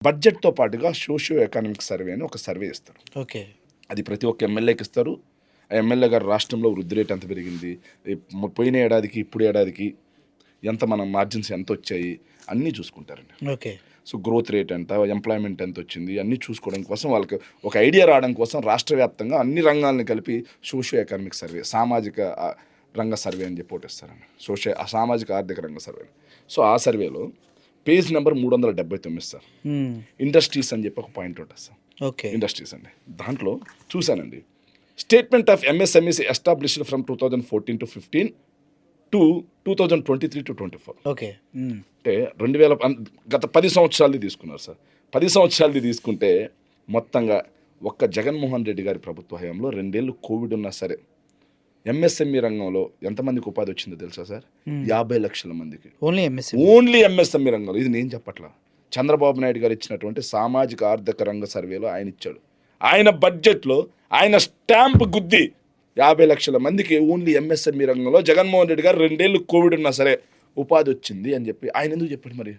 బడ్జెట్‌తో పాటుగా socio economic survey అని ఒక సర్వే ఇస్తారు. ఓకే. అది ప్రతి ఒక్క ఎమ్మెల్యేకి ఇస్తారు. ఆ ఎమ్మెల్యే గారు రాష్ట్రంలో వృద్ధి రేట్ ఎంత పెరిగింది, పోయిన ఏడాదికి, ఇప్పుడు ఏడాదికి ఎంత మన మార్జిన్స్ ఎంతొచ్చాయి అన్నీ చూసుకుంటారండి. ఓకే. సో, గ్రోత్ రేట్ ఎంత, ఎంప్లాయ్‌మెంట్ ఎంతొచ్చింది అన్నీ చూసుకోవడం కోసం వాళ్ళకి ఒక ఐడియా రావడం కోసం రాష్ట్ర వ్యాప్తంగా అన్ని రంగాల్ని కలిపి సోషియో ఎకనామిక్ సర్వే, సామాజిక రంగ సర్వే అని చెప్పి ఒకటి ఇస్తారండి. సామాజిక ఆర్థిక రంగ సర్వే. సో, ఆ సర్వేలో పేజ్ నెంబర్ 379 సార్. ఇండస్ట్రీస్ అని చెప్పి ఒక పాయింట్ ఉంటుంది సార్. ఓకే. ఇండస్ట్రీస్ అండి. దాంట్లో చూశానండి. Statement of MSMEs established from 2014 to 15 to 2023 to 24. Okay. అంటే 2000 గత 10 సంవత్సరాలది తీసుకున్నారు సార్. 10 సంవత్సరాలది తీసుకుంటే మొత్తంగా ఒక్క జగన్మోహన్ రెడ్డి గారి ప్రభుత్వ హయాంలో 2 ఏళ్ళు కోవిడ్ ఉన్నా సరే ఎంఎస్ఎంఈ రంగంలో ఎంతమందికి ఉపాధి వచ్చిందో తెలుసా సార్? 50 లక్షల మందికి. ఓన్లీ ఎంఎస్ఎంఈ రంగంలో. ఇది నేను చెప్పట్లా. చంద్రబాబు నాయుడు గారు ఇచ్చినటువంటి సామాజిక ఆర్థిక రంగ సర్వేలో ఆయన ఇచ్చాడు. ఆయన బడ్జెట్లో ఆయన స్టాంప్ గుద్ది 50 లక్షల మందికి ఓన్లీ ఎంఎస్ఎంఈ రంగంలో జగన్మోహన్ రెడ్డి గారు 2 ఏళ్ళు కోవిడ్ ఉన్నా సరే ఉపాధి వచ్చింది అని చెప్పి ఆయన ఎందుకు చెప్పాడు మరి?